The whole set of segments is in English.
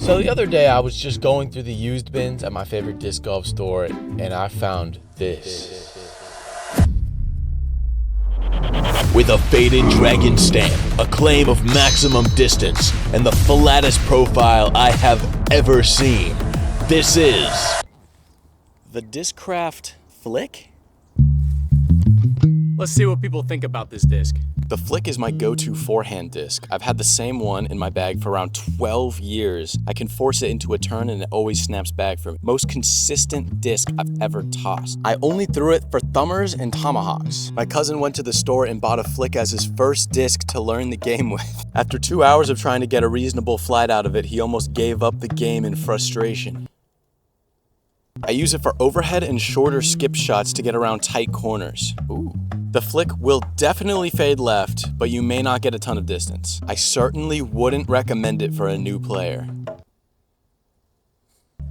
So the other day I was just going through the used bins at my favorite disc golf store and I found this. With a faded dragon stamp, a claim of maximum distance, and the flattest profile I have ever seen, this is the Discraft Flick? Let's see what people think about this disc. The Flick is my go-to forehand disc. I've had the same one in my bag for around 12 years. I can force it into a turn and it always snaps back for me. Most consistent disc I've ever tossed. I only threw it for thumbers and tomahawks. My cousin went to the store and bought a Flick as his first disc to learn the game with. After 2 hours of trying to get a reasonable flight out of it, he almost gave up the game in frustration. I use it for overhead and shorter skip shots to get around tight corners. Ooh. The Flick will definitely fade left, but you may not get a ton of distance. I certainly wouldn't recommend it for a new player.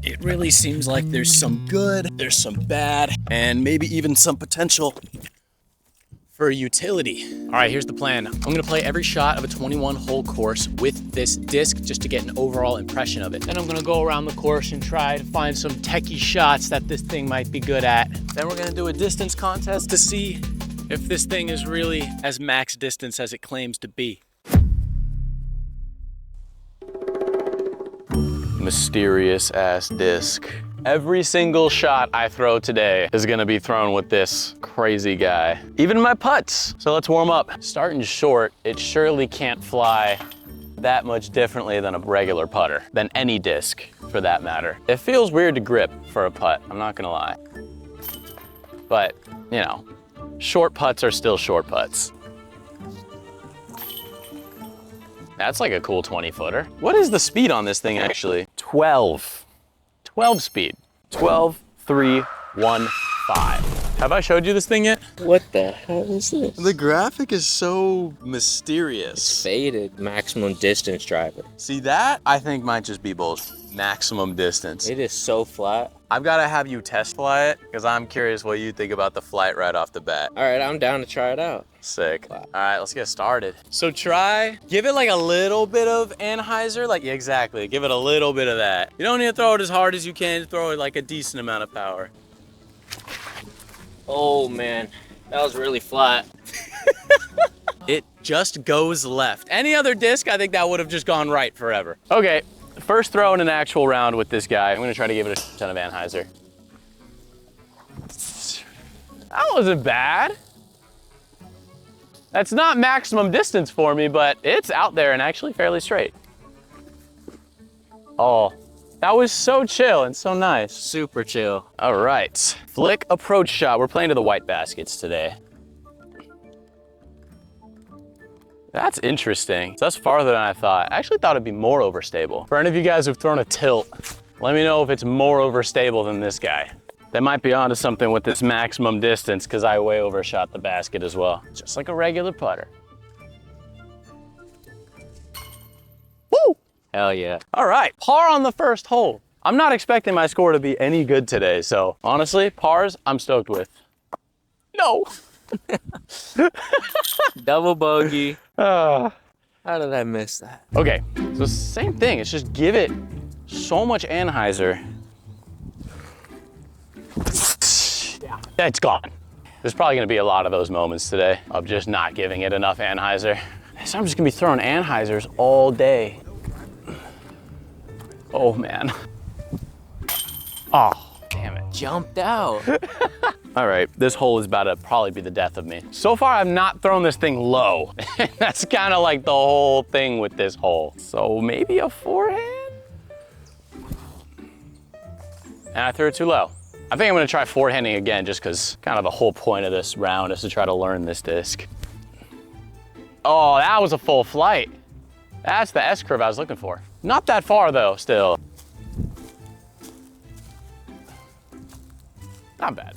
It really seems like there's some good, there's some bad, and maybe even some potential for utility. All right, here's the plan. I'm gonna play every shot of a 21-hole course with this disc just to get an overall impression of it. Then I'm gonna go around the course and try to find some techie shots that this thing might be good at. Then we're gonna do a distance contest to see if this thing is really as max distance as it claims to be. Mysterious ass disc. Every single shot I throw today is gonna be thrown with this crazy guy. Even my putts. So let's warm up. Starting short, it surely can't fly that much differently than a regular putter, than any disc for that matter. It feels weird to grip for a putt, I'm not gonna lie. But, you know, short putts are still short putts. That's like a cool 20-footer. What is the speed on this thing actually? 12 speed. 12, 3, 1, 5. Have I showed you this thing yet? What the hell is this? The graphic is so mysterious. It's faded. Maximum distance driver. See, that I think might just be bullshit. Maximum distance. It is so flat. I've got to have you test fly it because I'm curious what you think about the flight right off the bat. All right, I'm down to try it out. Sick. All right, let's get started. So give it like a little bit of anhyzer, like yeah, exactly. Give it a little bit of that. You don't need to throw it as hard as you can, throw it like a decent amount of power. Oh man, that was really flat. It just goes left. Any other disc, I think that would have just gone right forever. Okay, first throw in an actual round with this guy. I'm gonna try to give it a ton of anhyzer. That wasn't bad. That's not maximum distance for me, but it's out there and actually fairly straight. Oh, that was so chill and so nice. Super chill. All right, Flick approach shot. We're playing to the white baskets today. That's interesting. So that's farther than I thought. I actually thought it'd be more overstable. For any of you guys who've thrown a tilt, let me know if it's more overstable than this guy. They might be onto something with this maximum distance because I way overshot the basket as well. Just like a regular putter. Woo! Hell yeah. All right, par on the first hole. I'm not expecting my score to be any good today, so honestly, pars, I'm stoked with. No. Double bogey. Uh, How did I miss that? Okay, so same thing. It's just give it so much anhyzer. Yeah, it's gone. There's probably gonna be a lot of those moments today of just not giving it enough anhyzer. So I'm just gonna be throwing anhyzers all day. Oh man. Oh, damn it. Jumped out. All right, this hole is about to probably be the death of me. So far, I've not thrown this thing low. That's kind of like the whole thing with this hole. So maybe a forehand? And I threw it too low. I think I'm gonna try forehanding again just because kind of the whole point of this round is to try to learn this disc. Oh, that was a full flight. That's the S-curve I was looking for. Not that far though, still. Not bad.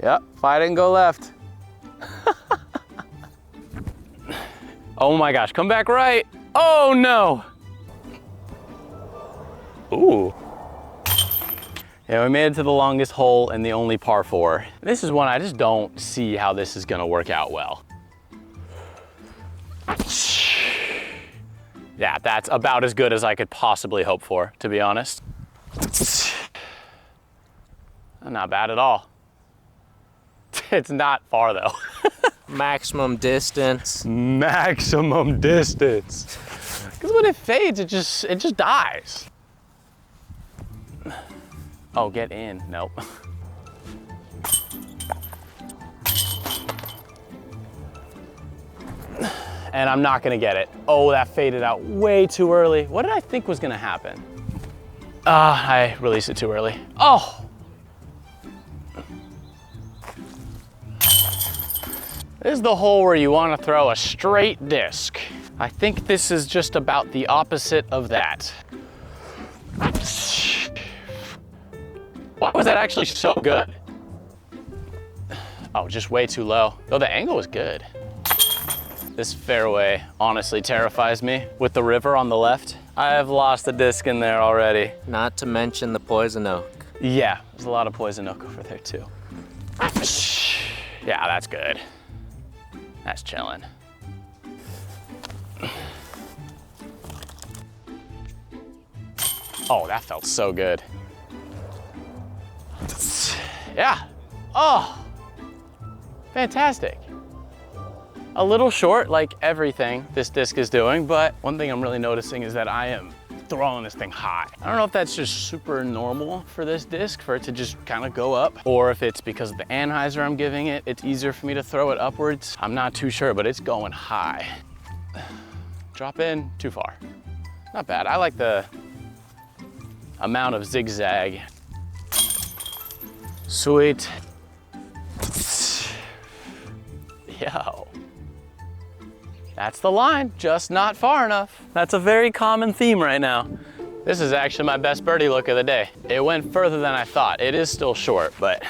Yep, fly didn't go left. Oh my gosh, come back right. Oh no. Ooh. Yeah, we made it to the longest hole and the only par 4. This is one I just don't see how this is gonna work out well. Yeah, that's about as good as I could possibly hope for, to be honest. Not bad at all. It's not far though. Maximum distance. Maximum distance. Because when it fades, it just dies. Oh, get in. Nope. And I'm not gonna get it. Oh, that faded out way too early. What did I think was gonna happen? I released it too early. Oh! This is the hole where you wanna throw a straight disc. I think this is just about the opposite of that. Why was that actually so good? Oh, just way too low. Though the angle was good. This fairway honestly terrifies me. With the river on the left, I have lost a disc in there already. Not to mention the poison oak. Yeah, there's a lot of poison oak over there too. Yeah, that's good. That's chilling. Oh, that felt so good. Yeah. Oh, fantastic. A little short, like everything this disc is doing, but one thing I'm really noticing is that I am throwing this thing high. I don't know if that's just super normal for this disc, for it to just kind of go up, or if it's because of the anhyzer I'm giving it, it's easier for me to throw it upwards. I'm not too sure, but it's going high. Drop in, too far. Not bad. I like the amount of zigzag. Sweet. Yo. That's the line, just not far enough. That's a very common theme right now. This is actually my best birdie look of the day. It went further than I thought. It is still short, but.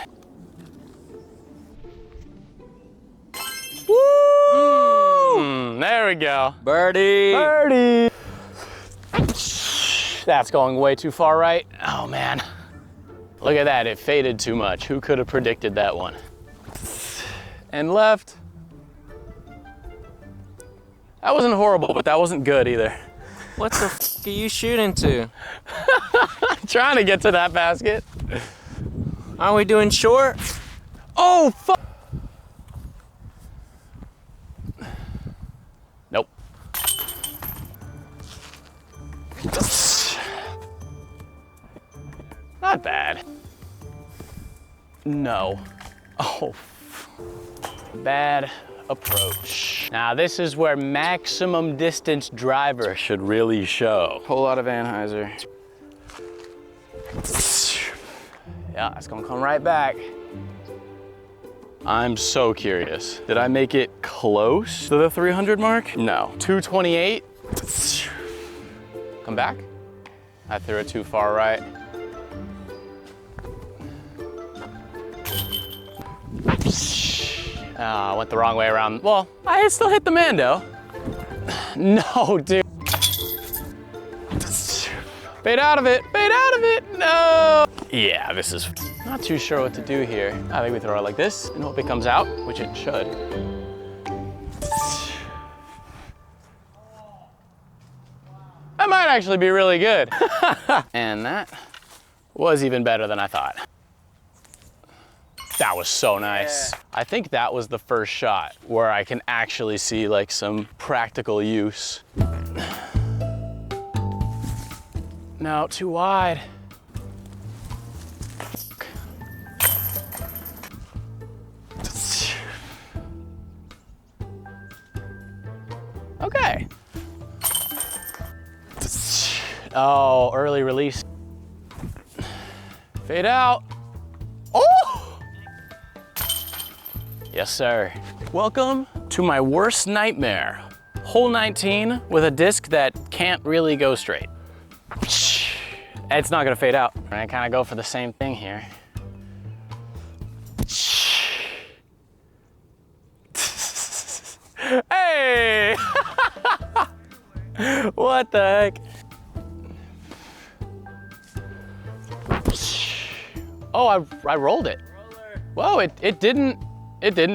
Woo! There we go. Birdie. Birdie. That's going way too far right. Oh man. Look at that, it faded too much. Who could have predicted that one? And left. That wasn't horrible, but that wasn't good either. What the f are you shooting to? Trying to get to that basket. Aren't we doing short? Oh, fuck. Nope. Not bad. No. Oh, bad approach. Now this is where maximum distance driver should really show. Whole lot of anhyzer. Yeah, that's gonna come right back. I'm so curious. Did I make it close to the 300 mark? No. 228. Come back. I threw it too far right. I went the wrong way around. Well, I still hit the Mando. No, dude. Fade out of it, fade out of it, no. Yeah, this is not too sure what to do here. I think we throw it like this and hope it comes out, which it should. That might actually be really good. And that was even better than I thought. That was so nice. Yeah. I think that was the first shot where I can actually see like some practical use. No, too wide. Okay. Oh, early release. Fade out. Oh! Yes, sir. Welcome to my worst nightmare. Hole 19 with a disc that can't really go straight. It's not gonna fade out. I kind of go for the same thing here. Hey! What the heck? Oh, I rolled it. Whoa, it didn't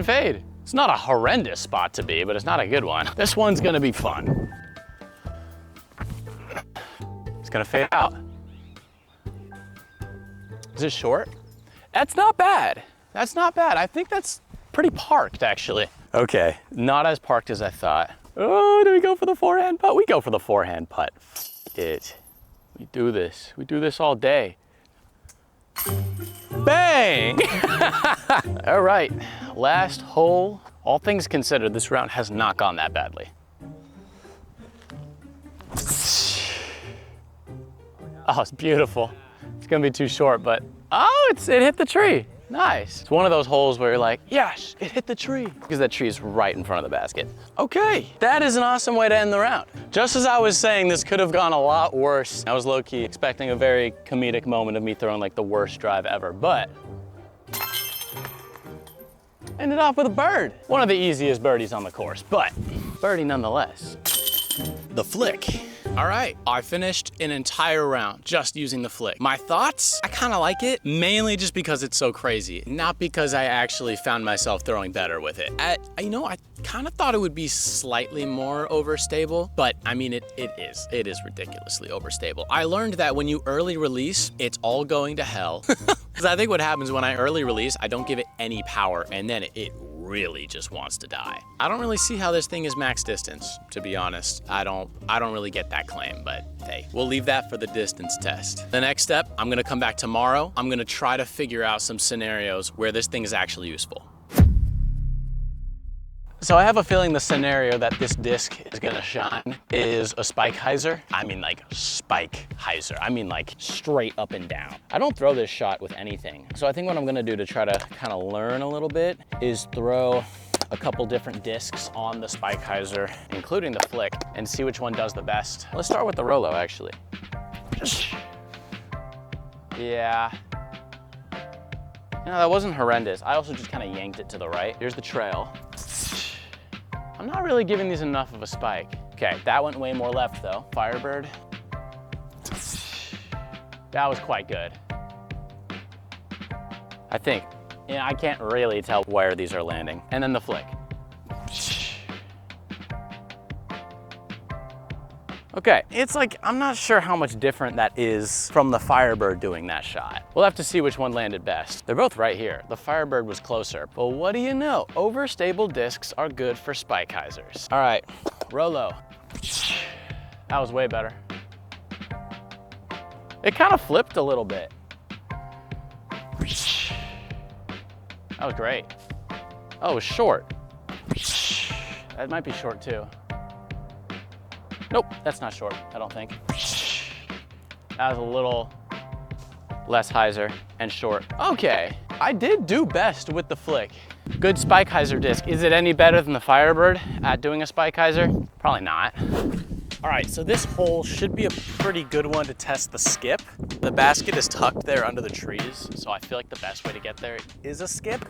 fade. It's not a horrendous spot to be, but it's not a good one. This one's gonna be fun. gonna fade out. Is it short? That's not bad. That's not bad. I think that's pretty parked, actually. Okay, not as parked as I thought. Oh, do we go for the forehand putt? We go for the forehand putt. It. We do this. We do this all day. Bang! All right, last hole. All things considered, this round has not gone that badly. Oh, it's beautiful. It's gonna be too short, but oh, it hit the tree. Nice. It's one of those holes where you're like, yes, it hit the tree. Because that tree is right in front of the basket. Okay, that is an awesome way to end the round. Just as I was saying, this could have gone a lot worse. I was low-key expecting a very comedic moment of me throwing like the worst drive ever, but ended off with a bird. One of the easiest birdies on the course, but birdie nonetheless. The flick. All right, I finished an entire round just using the flick. My thoughts, I kind of like it, mainly just because it's so crazy, not because I actually found myself throwing better with it. I kind of thought it would be slightly more overstable, but I mean, it is ridiculously overstable. I learned that when you early release, it's all going to hell. Because I think what happens when I early release, I don't give it any power, and then it really just wants to die. I don't really see how this thing is max distance, to be honest. I don't really get that claim, but hey, we'll leave that for the distance test. The next step, I'm gonna come back tomorrow. I'm gonna try to figure out some scenarios where this thing is actually useful. So I have a feeling the scenario that this disc is gonna shine is a spike hyzer. I mean like spike hyzer. I mean like straight up and down. I don't throw this shot with anything. So I think what I'm gonna do to try to kind of learn a little bit is throw a couple different discs on the spike hyzer, including the flick, and see which one does the best. Let's start with the Rolo, actually. Yeah. You know, that wasn't horrendous. I also just kind of yanked it to the right. Here's the trail. I'm not really giving these enough of a spike. Okay, that went way more left though. Firebird. That was quite good. I think. Yeah, I can't really tell where these are landing. And then the flick. Okay, it's like, I'm not sure how much different that is from the Firebird doing that shot. We'll have to see which one landed best. They're both right here. The Firebird was closer, but what do you know? Overstable discs are good for spike hyzers. All right, Rolo. That was way better. It kind of flipped a little bit. That was great. Oh, it was short. That might be short too. Nope, that's not short, I don't think. That was a little less hyzer and short. Okay, I did do best with the flick. Good spike hyzer disc. Is it any better than the Firebird at doing a spike hyzer? Probably not. All right, so this hole should be a pretty good one to test the skip. The basket is tucked there under the trees, so I feel like the best way to get there is a skip.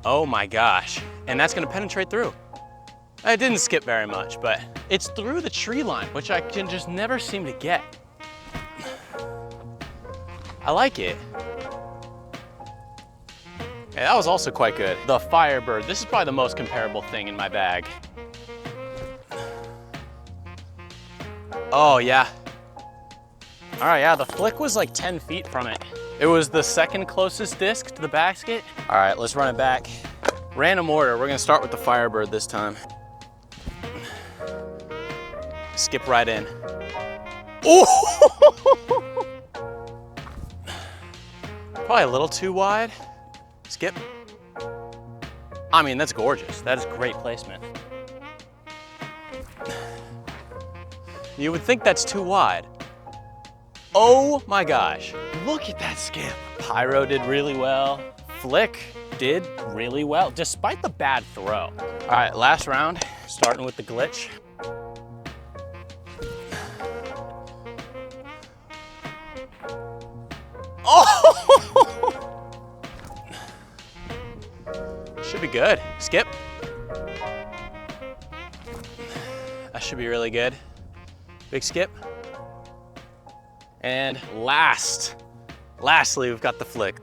Oh my gosh, and that's gonna penetrate through. I didn't skip very much, but it's through the tree line, which I can just never seem to get. I like it. Yeah, that was also quite good. The Firebird, this is probably the most comparable thing in my bag. Oh yeah. All right, yeah, the flick was like 10 feet from it. It was the second closest disc to the basket. All right, let's run it back. Random order, we're gonna start with the Firebird this time. Skip right in. Oh! Probably a little too wide. Skip. I mean, that's gorgeous. That is great placement. You would think that's too wide. Oh my gosh, look at that skip. Pyro did really well. Flick did really well, despite the bad throw. All right, last round, starting with the glitch. Oh! Should be good. Skip. That should be really good. Big skip. And lastly, we've got the flick.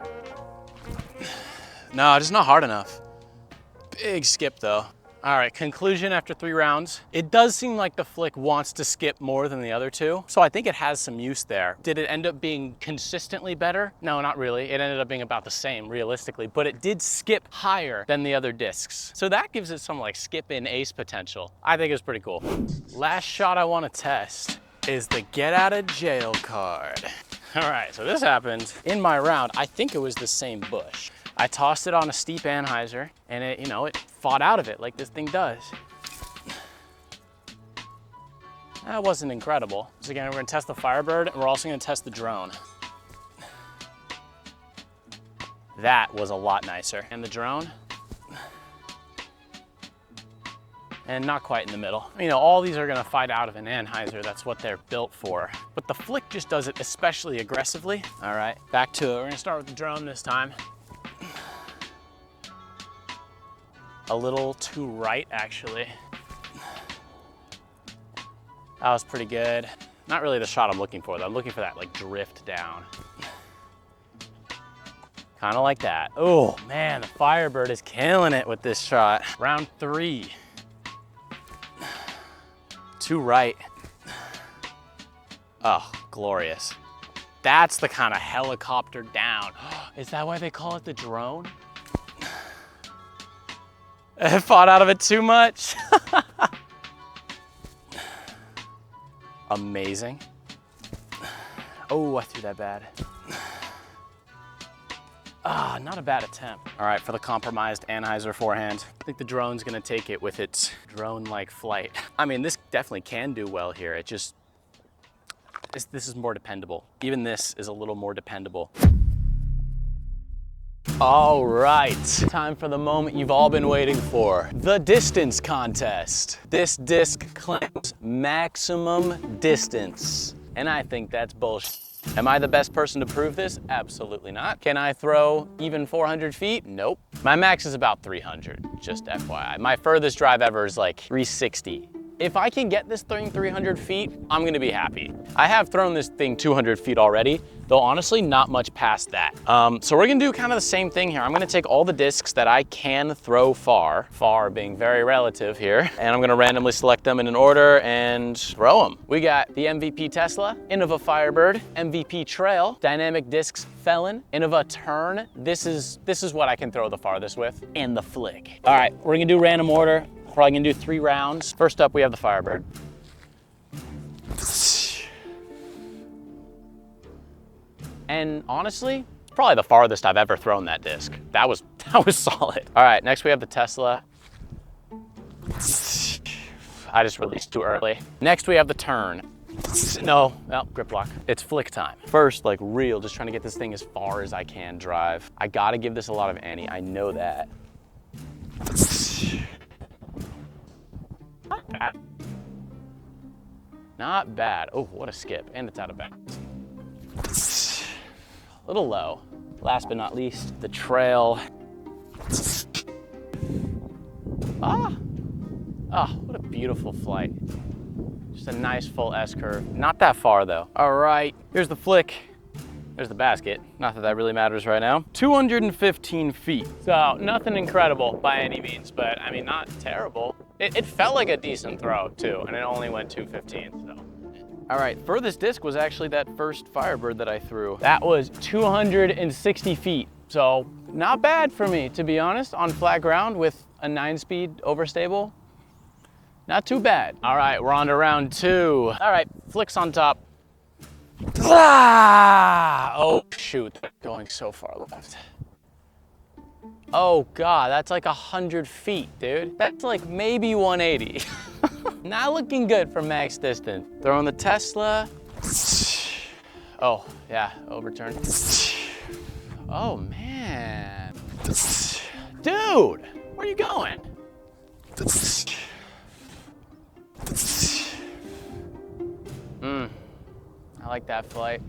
No, just not hard enough. Big skip though. All All right, conclusion after 3 rounds. It does seem like the flick wants to skip more than the other two, so I think it has some use there. Did it end up being consistently better? No, not really. It ended up being about the same, realistically, but it did skip higher than the other discs. So that gives it some like skip in ace potential. I think it's pretty cool. Last shot I want to test is the get out of jail card. All right, so this happened in my round. I think it was the same bush. I tossed it on a steep anhyzer and it, you know, it fought out of it like this thing does. That wasn't incredible. So again, we're gonna test the Firebird and we're also gonna test the drone. That was a lot nicer. And the drone, and not quite in the middle. You know, all these are gonna fight out of an anhyzer. That's what they're built for. But the flick just does it especially aggressively. All right, back to it. We're gonna start with the drone this time. A little too right, actually. That was pretty good. Not really the shot I'm looking for, though. I'm looking for that, like, drift down. Kind of like that. Oh, man, the Firebird is killing it with this shot. Round 3. Too right. Oh, glorious. That's the kind of helicopter down. Is that why they call it the drone? I fought out of it too much. Amazing. Oh, I threw that bad. Ah, not a bad attempt. All right, for the compromised anhyzer forehand, I think the drone's gonna take it with its drone-like flight. I mean, this definitely can do well here. It just, this is more dependable. Even this is a little more dependable. All right, time for the moment you've all been waiting for. The distance contest. This disc claims maximum distance, and I think that's bullshit. Am I the best person to prove this? Absolutely not. Can I throw even 400 feet? Nope. My max is about 300, just FYI. My furthest drive ever is like 360. If I can get this thing 300 feet, I'm gonna be happy. I have thrown this thing 200 feet already, though honestly, not much past that. So we're gonna do kind of the same thing here. I'm gonna take all the discs that I can throw far being very relative here, and I'm gonna randomly select them in an order and throw them. We got the MVP Tesla, Innova Firebird, MVP Trail, Dynamic Discs Felon, Innova Turn. This is what I can throw the farthest with, and the Flick. All right, we're gonna do random order. Probably gonna do 3 rounds. First up, we have the Firebird. And honestly, it's probably the farthest I've ever thrown that disc. That was solid. All right, next we have the Tesla. I just released too early. Next we have the Turn. No, grip lock. It's flick time. First, like real, just trying to get this thing as far as I can drive. I gotta give this a lot of ante, I know that. Not bad. Not bad. Oh, what a skip. And it's out of bounds. A little low. Last but not least, the Trail. Oh, what a beautiful flight. Just a nice full S-curve. Not that far though. All right, here's the Flick. There's the basket. Not that that really matters right now. 215 feet. So nothing incredible by any means, but I mean, not terrible. It felt like a decent throw too, and it only went 215, so. All right, furthest disc was actually that first Firebird that I threw. That was 260 feet. So not bad for me, to be honest, on flat ground with a 9-speed overstable. Not too bad. All right, we're on to round 2. All right, Flicks on top. Ah! Oh shoot, going so far left. Oh God, that's like 100 feet, dude. That's like maybe 180. Not looking good for max distance. Throwing the Tesla. Oh yeah, overturn. Oh man. Dude, where are you going? I like that flight.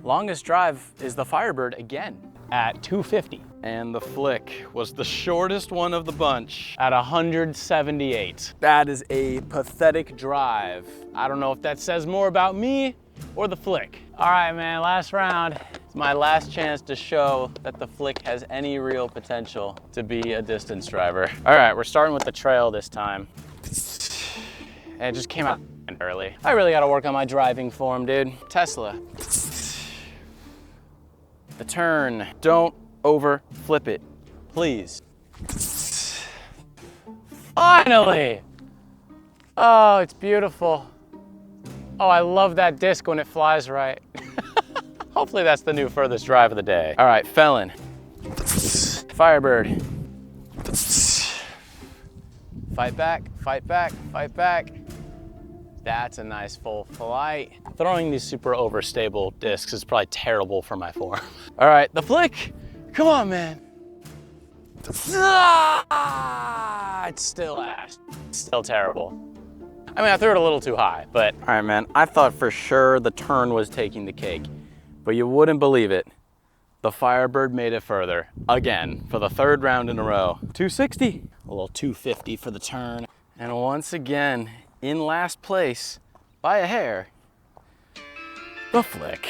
Longest drive is the Firebird again at 250. And the Flick was the shortest one of the bunch at 178. That is a pathetic drive. I don't know if that says more about me or the Flick. All right, man, last round. It's my last chance to show that the flick has any real potential to be a distance driver. All right, we're starting with the trail this time. And it just came out early. I really gotta work on my driving form, dude. Tesla. The turn. Don't over flip it, please. Finally! Oh, it's beautiful. Oh, I love that disc when it flies right. Hopefully that's the new furthest drive of the day. All right, Felon. Firebird. Fight back, fight back, fight back. That's a nice full flight. Throwing these super overstable discs is probably terrible for my form. All right, the flick. Come on, man. Ah, it's still ass. It's still terrible. I mean, I threw it a little too high, but all right, man. I thought for sure the turn was taking the cake, but you wouldn't believe it. The Firebird made it further again for the third round in a row. 260, a little 250 for the turn. And once again, in last place by a hair, the flick.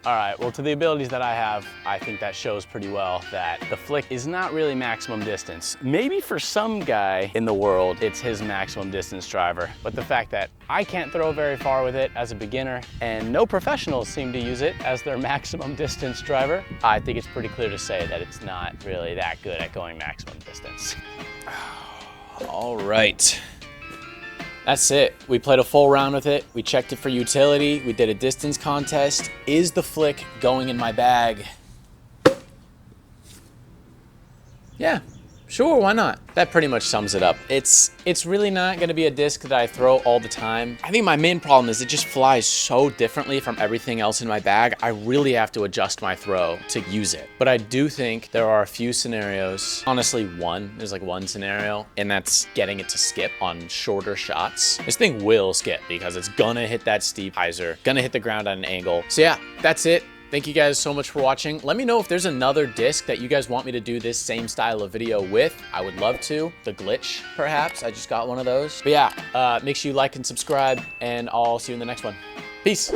All right, well, to the abilities that I have, I think that shows pretty well that the flick is not really maximum distance. Maybe for some guy in the world, it's his maximum distance driver. But the fact that I can't throw very far with it as a beginner and no professionals seem to use it as their maximum distance driver, I think it's pretty clear to say that it's not really that good at going maximum distance. All right. That's it. We played a full round with it. We checked it for utility. We did a distance contest. Is the flick going in my bag? Yeah, sure, why not? That pretty much sums it up. It's really not gonna be a disc that I throw all the time. I think my main problem is it just flies so differently from everything else in my bag. I really have to adjust my throw to use it. But I do think there are a few scenarios, honestly there's like one scenario, and that's getting it to skip on shorter shots. This thing will skip because it's gonna hit that steep hyzer, gonna hit the ground at an angle. So yeah, that's it. Thank you guys so much for watching. Let me know if there's another disc that you guys want me to do this same style of video with. I would love to. The glitch, perhaps. I just got one of those. But yeah, make sure you like and subscribe, and I'll see you in the next one. Peace.